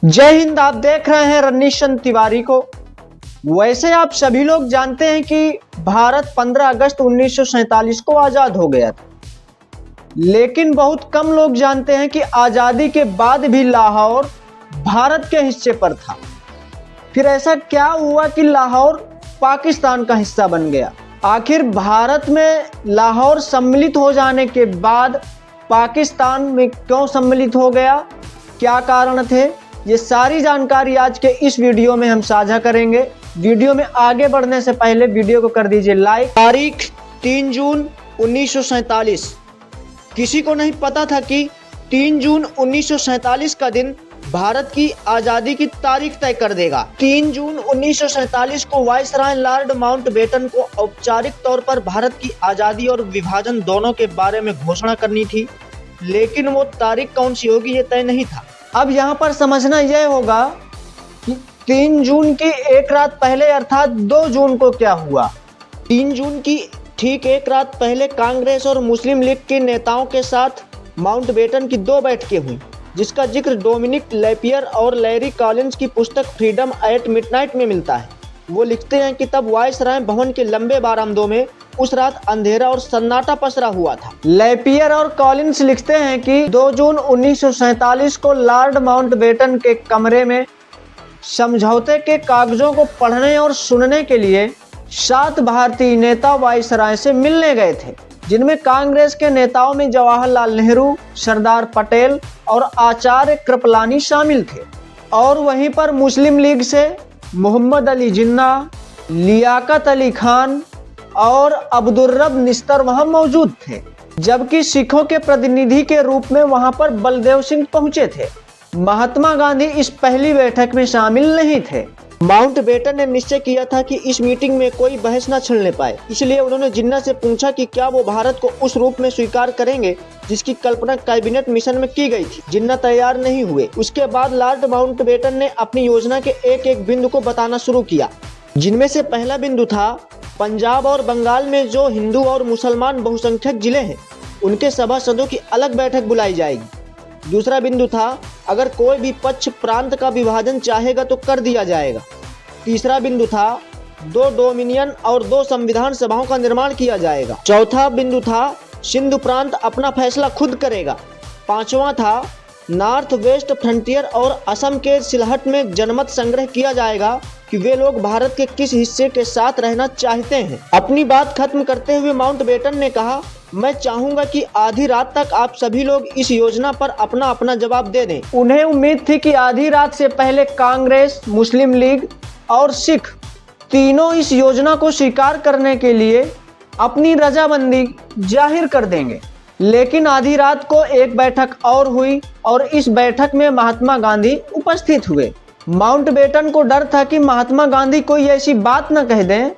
जय हिंद। आप देख रहे हैं रनीशन तिवारी को। वैसे आप सभी लोग जानते हैं कि भारत 15 अगस्त 1947 को आज़ाद हो गया था, लेकिन बहुत कम लोग जानते हैं कि आज़ादी के बाद भी लाहौर भारत के हिस्से पर था। फिर ऐसा क्या हुआ कि लाहौर पाकिस्तान का हिस्सा बन गया? आखिर भारत में लाहौर सम्मिलित हो जाने के बाद पाकिस्तान में क्यों सम्मिलित हो गया, क्या कारण थे? ये सारी जानकारी आज के इस वीडियो में हम साझा करेंगे। वीडियो में आगे बढ़ने से पहले वीडियो को कर दीजिए लाइक। तारीख 3 जून 1947। किसी को नहीं पता था कि 3 जून 1947 का दिन भारत की आज़ादी की तारीख तय कर देगा। 3 जून 1947 को वायसराय लॉर्ड माउंटबेटन को औपचारिक तौर पर भारत की आज़ादी और विभाजन दोनों के बारे में घोषणा करनी थी, लेकिन वो तारीख कौन सी होगी ये तय नहीं था। अब यहाँ पर समझना यह होगा कि 3 जून की एक रात पहले अर्थात 2 जून को क्या हुआ। 3 जून की ठीक एक रात पहले कांग्रेस और मुस्लिम लीग के नेताओं के साथ माउंटबेटन की 2 बैठकें हुई, जिसका जिक्र डोमिनिक लैपियर और लैरी कॉलिंस की पुस्तक फ्रीडम एट मिडनाइट में मिलता है। वो लिखते हैं कि तब वायसराय भवन के लंबे बारामदों में उस रात अंधेरा और सन्नाटा पसरा हुआ था। लैपियर और कॉलिंस लिखते हैं कि 2 जून 1947 को लॉर्ड माउंटबेटन के कमरे में समझौते के कागजों को पढ़ने और सुनने के लिए 7 भारतीय नेता वायसराय से मिलने गए थे, जिनमें कांग्रेस के नेताओं में जवाहरलाल नेहरू, सरदार पटेल और आचार्य कृपलानी शामिल थे। और वहीं पर मुस्लिम लीग से मोहम्मद अली जिन्ना, लियाकत अली खान और अब्दुर्रब निस्तर वहां मौजूद थे, जबकि सिखों के प्रतिनिधि के रूप में वहां पर बलदेव सिंह पहुंचे थे। महात्मा गांधी इस पहली बैठक में शामिल नहीं थे। माउंटबेटन ने निश्चय किया था कि इस मीटिंग में कोई बहस न छिड़ने पाए, इसलिए उन्होंने जिन्ना से पूछा कि क्या वो भारत को उस रूप में स्वीकार करेंगे जिसकी कल्पना कैबिनेट मिशन में की गई थी। जिन्ना तैयार नहीं हुए। उसके बाद लॉर्ड माउंटबेटन ने अपनी योजना के एक एक बिंदु को बताना शुरू किया, जिनमें से पहला बिंदु था पंजाब और बंगाल में जो हिंदू और मुसलमान बहुसंख्यक जिले हैं उनके सभासदों की अलग बैठक बुलाई जाएगी। दूसरा बिंदु था अगर कोई भी पक्ष प्रांत का विभाजन चाहेगा तो कर दिया जाएगा। तीसरा बिंदु था 2 डोमिनियन और 2 संविधान सभाओं का निर्माण किया जाएगा। चौथा बिंदु था सिंधु प्रांत अपना फैसला खुद करेगा। 5वां था नॉर्थ वेस्ट फ्रंटियर और असम के सिलहट में जनमत संग्रह किया जाएगा कि वे लोग भारत के किस हिस्से के साथ रहना चाहते हैं। अपनी बात खत्म करते हुए माउंटबेटन ने कहा, मैं चाहूंगा कि आधी रात तक आप सभी लोग इस योजना पर अपना अपना जवाब दे दें। उन्हें उम्मीद थी कि आधी रात से पहले कांग्रेस, मुस्लिम लीग और सिख तीनों इस योजना को स्वीकार करने के लिए अपनी रजामंदी जाहिर कर देंगे। लेकिन आधी रात को एक बैठक और हुई और इस बैठक में महात्मा गांधी उपस्थित हुए। माउंटबेटन को डर था कि महात्मा गांधी कोई ऐसी बात न कह दें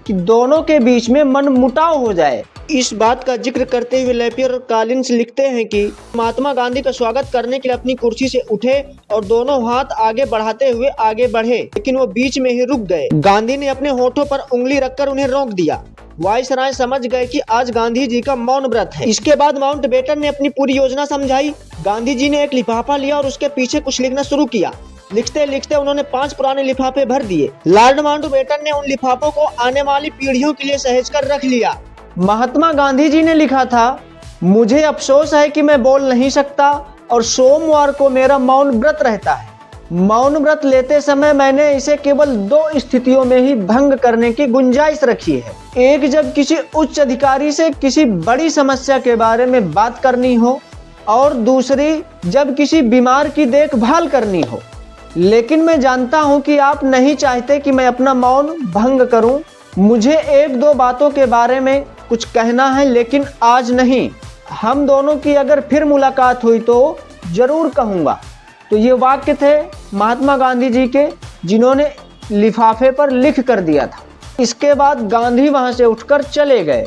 कि दोनों के बीच में मनमुटाव हो जाए। इस बात का जिक्र करते हुए लैपियर और कॉलिंस लिखते हैं कि महात्मा गांधी का स्वागत करने के लिए अपनी कुर्सी से उठे और दोनों हाथ आगे बढ़ाते हुए आगे बढ़े, लेकिन वो बीच में ही रुक गए। गांधी ने अपने होठों पर उंगली रखकर उन्हें रोक दिया। वायसराय समझ गए कि आज गांधी जी का मौन व्रत है। इसके बाद माउंटबेटन ने अपनी पूरी योजना समझाई। गांधी जी ने एक लिफाफा लिया और उसके पीछे कुछ लिखना शुरू किया। लिखते लिखते उन्होंने 5 पुराने लिफाफे भर दिए। लॉर्ड माउंटबेटन ने उन लिफाफों को आने वाली पीढ़ियों के लिए सहेज कर रख लिया। महात्मा गांधी जी ने लिखा था, मुझे अफसोस है कि मैं बोल नहीं सकता और सोमवार को मेरा मौन व्रत रहता है। मौन व्रत लेते समय मैंने इसे केवल 2 स्थितियों में ही भंग करने की गुंजाइश रखी है। एक, जब किसी उच्च अधिकारी से किसी बड़ी समस्या के बारे में बात करनी हो, और दूसरी, जब किसी बीमार की देखभाल करनी हो। लेकिन मैं जानता हूं कि आप नहीं चाहते कि मैं अपना मौन भंग करूं। मुझे 1-2 बातों के बारे में कुछ कहना है, लेकिन आज नहीं। हम दोनों की अगर फिर मुलाकात हुई तो जरूर कहूँगा। तो ये वाक्य थे महात्मा गांधी जी के, जिन्होंने लिफाफे पर लिख कर दिया था। इसके बाद गांधी वहां से उठकर चले गए।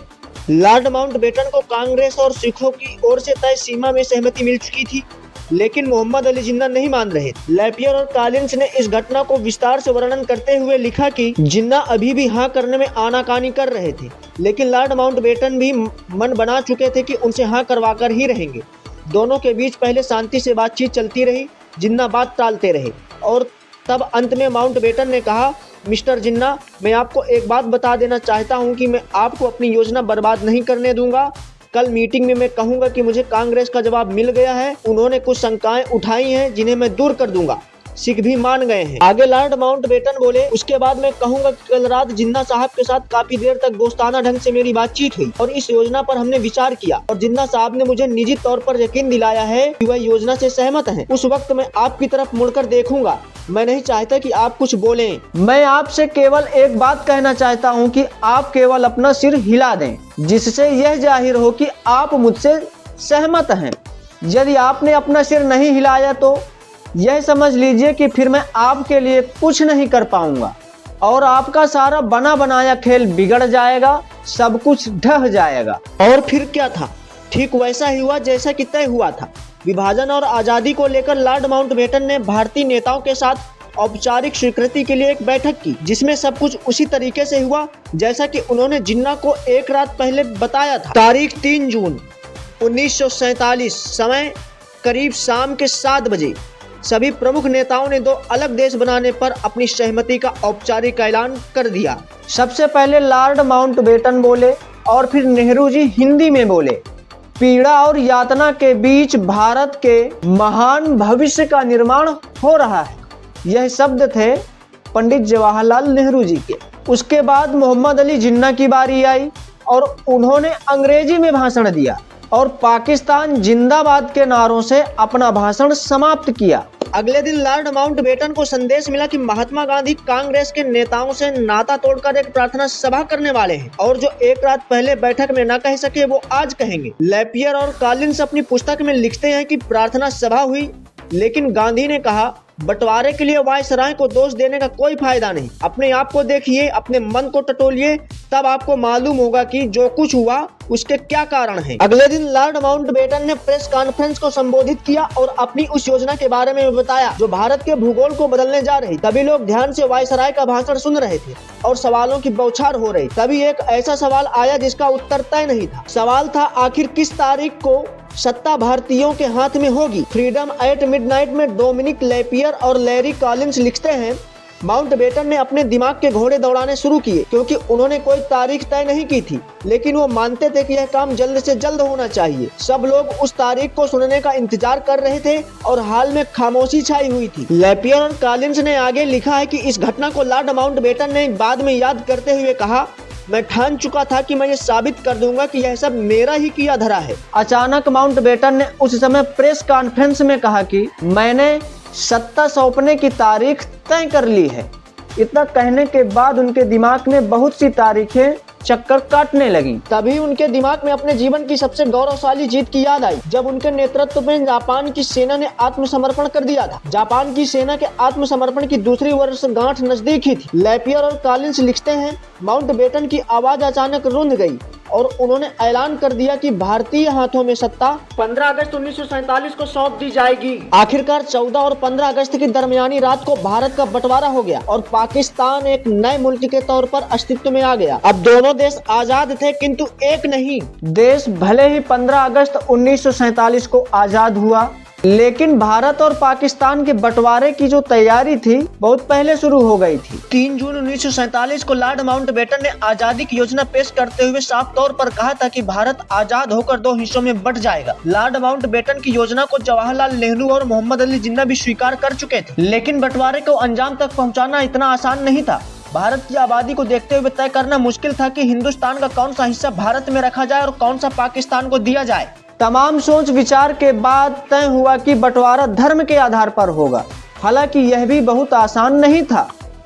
लॉर्ड माउंटबेटन को कांग्रेस और सिखों की ओर से तय सीमा में सहमति मिल चुकी थी, लेकिन मोहम्मद अली जिन्ना नहीं मान रहे। लैपियर और कॉलिंस ने इस घटना को विस्तार से वर्णन करते हुए लिखा कि जिन्ना अभी भी हाँ करने में आनाकानी कर रहे थे, लेकिन लॉर्ड माउंटबेटन भी मन बना चुके थे कि उनसे हाँ करवाकर ही रहेंगे। दोनों के बीच पहले शांति से बातचीत चलती रही, जिन्ना बात टालते रहे और तब अंत में माउंटबेटन ने कहा, मिस्टर जिन्ना, मैं आपको एक बात बता देना चाहता हूं कि मैं आपको अपनी योजना बर्बाद नहीं करने दूंगा। कल मीटिंग में मैं कहूंगा कि मुझे कांग्रेस का जवाब मिल गया है, उन्होंने कुछ शंकाएं उठाई हैं जिन्हें मैं दूर कर दूंगा। सिख भी मान गए हैं। आगे लॉर्ड माउंटबेटन बोले, उसके बाद मैं कहूंगा कि कल रात जिन्ना साहब के साथ काफी देर तक दोस्ताना ढंग से मेरी बातचीत हुई और इस योजना पर हमने विचार किया और जिन्ना साहब ने मुझे निजी तौर पर यकीन दिलाया है कि वह योजना से सहमत हैं। उस वक्त मैं आपकी तरफ मुड़कर देखूंगा। मैं नहीं चाहता कि आप कुछ बोलें। मैं आपसे केवल एक बात कहना चाहता हूं कि आप केवल अपना सिर हिला दें, जिससे यह जाहिर हो कि आप मुझसे सहमत हैं। यदि आपने अपना सिर नहीं हिलाया तो यह समझ लीजिए कि फिर मैं आपके लिए कुछ नहीं कर पाऊंगा और आपका सारा बना बनाया खेल बिगड़ जाएगा, सब कुछ ढह जाएगा। और फिर क्या था? ठीक वैसा ही हुआ जैसा कि तय हुआ था। विभाजन और आजादी को लेकर लॉर्ड माउंटबेटन ने भारतीय नेताओं के साथ औपचारिक स्वीकृति के लिए एक बैठक की, जिसमें सब कुछ उसी तरीके से हुआ जैसा कि उन्होंने जिन्ना को एक रात पहले बताया था। तारीख 3 जून 1947, समय करीब शाम के 7 बजे सभी प्रमुख नेताओं ने 2 अलग देश बनाने पर अपनी सहमति का औपचारिक ऐलान कर दिया। सबसे पहले लॉर्ड माउंटबेटन बोले और फिर नेहरू जी हिंदी में बोले, पीड़ा और यातना के बीच भारत के महान भविष्य का निर्माण हो रहा है। यह शब्द थे पंडित जवाहरलाल नेहरू जी के। उसके बाद मोहम्मद अली जिन्ना की बारी आई और उन्होंने अंग्रेजी में भाषण दिया और पाकिस्तान जिंदाबाद के नारों से अपना भाषण समाप्त किया। अगले दिन लॉर्ड माउंटबेटन को संदेश मिला कि महात्मा गांधी कांग्रेस के नेताओं से नाता तोड़कर एक प्रार्थना सभा करने वाले हैं और जो एक रात पहले बैठक में न कह सके वो आज कहेंगे। लैपियर और कॉलिंस अपनी पुस्तक में लिखते हैं कि प्रार्थना सभा हुई, लेकिन गांधी ने कहा, बंटवारे के लिए वायसराय को दोष देने का कोई फायदा नहीं। अपने आप को देखिए, अपने मन को टटोलिए, तब आपको मालूम होगा कि जो कुछ हुआ उसके क्या कारण हैं। अगले दिन लॉर्ड माउंटबेटन ने प्रेस कॉन्फ्रेंस को संबोधित किया और अपनी उस योजना के बारे में बताया जो भारत के भूगोल को बदलने जा रही। तभी लोग ध्यान से वायसराय का भाषण सुन रहे थे और सवालों की बौछार हो रही। तभी एक ऐसा सवाल आया जिसका उत्तर तय नहीं था। सवाल था, आखिर किस तारीख को सत्ता भारतीयों के हाथ में होगी। फ्रीडम एट मिडनाइट में डोमिनिक लैपियर और लैरी कॉलिंस लिखते हैं, माउंटबेटन ने अपने दिमाग के घोड़े दौड़ाने शुरू किए क्योंकि उन्होंने कोई तारीख तय नहीं की थी, लेकिन वो मानते थे कि यह काम जल्द से जल्द होना चाहिए। सब लोग उस तारीख को सुनने का इंतजार कर रहे थे और हाल में खामोशी छाई हुई थी। लैपियर और कॉलिंस ने आगे लिखा है कि इस घटना को लॉर्ड माउंटबेटन ने बाद में याद करते हुए कहा, मैं ठान चुका था कि मैं ये साबित कर दूंगा कि यह सब मेरा ही किया धरा है। अचानक माउंटबेटन ने उस समय प्रेस कॉन्फ्रेंस में कहा कि मैंने सत्ता सौंपने की तारीख तय कर ली है। इतना कहने के बाद उनके दिमाग में बहुत सी तारीखें चक्कर काटने लगी। तभी उनके दिमाग में अपने जीवन की सबसे गौरवशाली जीत की याद आई, जब उनके नेतृत्व में जापान की सेना ने आत्मसमर्पण कर दिया था। जापान की सेना के आत्मसमर्पण की दूसरी वर्षगांठ नजदीक ही थी। लैपियर और कॉलिंस लिखते हैं, माउंटबेटन की आवाज अचानक रुंध गई और उन्होंने ऐलान कर दिया कि भारतीय हाथों में सत्ता 15 अगस्त 1947 को सौंप दी जाएगी। आखिरकार 14 और 15 अगस्त की दरमियानी रात को भारत का बंटवारा हो गया और पाकिस्तान एक नए मुल्क के तौर पर अस्तित्व में आ गया। अब दोनों देश आजाद थे, किंतु एक नहीं। देश भले ही 15 अगस्त 1947 को आजाद हुआ, लेकिन भारत और पाकिस्तान के बंटवारे की जो तैयारी थी बहुत पहले शुरू हो गई थी। 3 जून 1947 को लॉर्ड माउंटबेटन ने आजादी की योजना पेश करते हुए साफ तौर पर कहा था कि भारत आजाद होकर 2 हिस्सों में बंट जाएगा। लॉर्ड माउंटबेटन की योजना को जवाहरलाल नेहरू और मोहम्मद अली जिन्ना भी स्वीकार कर चुके थे, लेकिन बंटवारे को अंजाम तक पहुँचाना इतना आसान नहीं था। भारत की आबादी को देखते हुए तय करना मुश्किल था कि हिंदुस्तान का कौन सा हिस्सा भारत में रखा जाए और कौन सा पाकिस्तान को दिया जाए। तमाम सोच विचार के बाद तय हुआ कि बंटवारा धर्म के आधार पर होगा। हालांकि यह भी बहुत आसान नहीं था,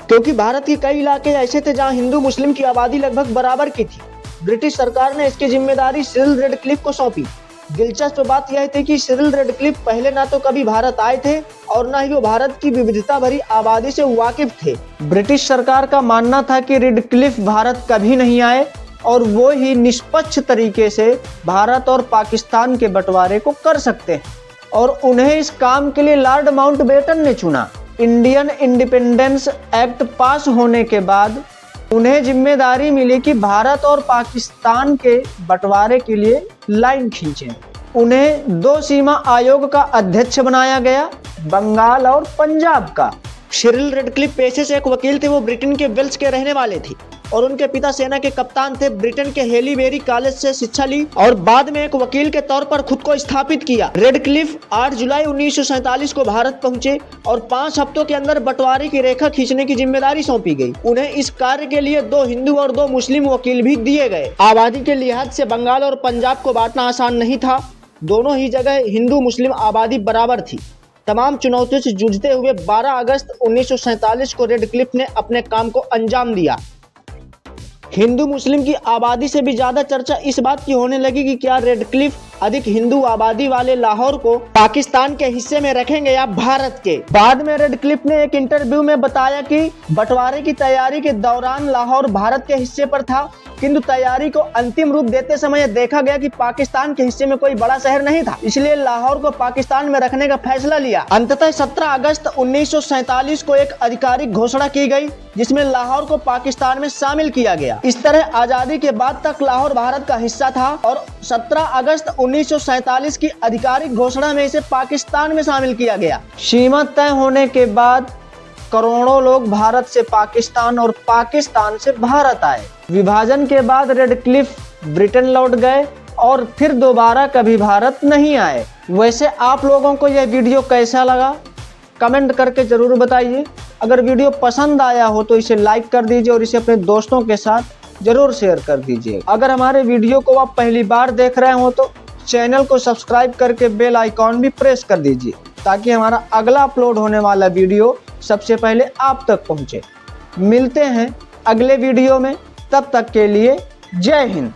क्योंकि भारत के कई इलाके ऐसे थे जहां हिंदू मुस्लिम की आबादी लगभग बराबर की थी। ब्रिटिश सरकार ने इसकी जिम्मेदारी सिरिल रेडक्लिफ को सौंपी। दिलचस्प बात यह थी कि सिरिल रेडक्लिफ पहले ना तो कभी भारत आए थे और ना ही वो भारत की विविधता भरी आबादी से वाकिफ थे। ब्रिटिश सरकार का मानना था कि रेडक्लिफ भारत कभी नहीं आए और वो ही निष्पक्ष तरीके से भारत और पाकिस्तान के बंटवारे को कर सकते हैं, और उन्हें इस काम के लिए लॉर्ड माउंटबेटन ने चुना। इंडियन इंडिपेंडेंस एक्ट पास होने के बाद उन्हें जिम्मेदारी मिली कि भारत और पाकिस्तान के बंटवारे के लिए लाइन खींचें। उन्हें 2 सीमा आयोग का अध्यक्ष बनाया गया बंगाल और पंजाब का। सिरिल रेडक्लिफ पेशे से एक वकील थे। वो ब्रिटेन के वेल्स के रहने वाले थे और उनके पिता सेना के कप्तान थे। ब्रिटेन के हेलीबेरी कॉलेज से शिक्षा ली और बाद में एक वकील के तौर पर खुद को स्थापित किया। रेडक्लिफ 8 जुलाई 1947 को भारत पहुंचे और 5 हफ्तों के अंदर बंटवारे की रेखा खींचने की जिम्मेदारी सौंपी गई। उन्हें इस कार्य के लिए 2 हिंदू और 2 मुस्लिम वकील भी दिए गए। आबादी के लिहाज से बंगाल और पंजाब को बांटना आसान नहीं था। दोनों ही जगह हिंदू मुस्लिम आबादी बराबर थी। तमाम चुनौतियों से जूझते हुए 12 अगस्त 1947 को रेडक्लिफ ने अपने काम को अंजाम दिया। हिंदू मुस्लिम की आबादी से भी ज्यादा चर्चा इस बात की होने लगी कि क्या रेडक्लिफ अधिक हिंदू आबादी वाले लाहौर को पाकिस्तान के हिस्से में रखेंगे या भारत के। बाद में रेडक्लिफ ने एक इंटरव्यू में बताया कि बंटवारे की तैयारी के दौरान लाहौर भारत के हिस्से पर था, किंतु तैयारी को अंतिम रूप देते समय देखा गया कि पाकिस्तान के हिस्से में कोई बड़ा शहर नहीं था, इसलिए लाहौर को पाकिस्तान में रखने का फैसला लिया। अंततः 17 अगस्त 1947 को एक आधिकारिक घोषणा की गई जिसमें लाहौर को पाकिस्तान में शामिल किया गया। इस तरह आजादी के बाद तक लाहौर भारत का हिस्सा था और 17 अगस्त 1947 की आधिकारिक घोषणा में इसे पाकिस्तान में शामिल किया गया। सीमा तय होने के बाद करोड़ों लोग भारत से पाकिस्तान और पाकिस्तान से भारत आए। विभाजन के बाद रेडक्लिफ ब्रिटेन लौट गए और फिर दोबारा कभी भारत नहीं आए। वैसे आप लोगों को यह वीडियो कैसा लगा कमेंट करके जरूर बताइए। अगर वीडियो पसंद आया हो तो इसे लाइक कर दीजिए और इसे अपने दोस्तों के साथ जरूर शेयर कर दीजिए। अगर हमारे वीडियो को आप पहली बार देख रहे हो तो चैनल को सब्सक्राइब करके बेल आइकॉन भी प्रेस कर दीजिए ताकि हमारा अगला अपलोड होने वाला वीडियो सबसे पहले आप तक पहुंचे। मिलते हैं अगले वीडियो में, तब तक के लिए जय हिंद।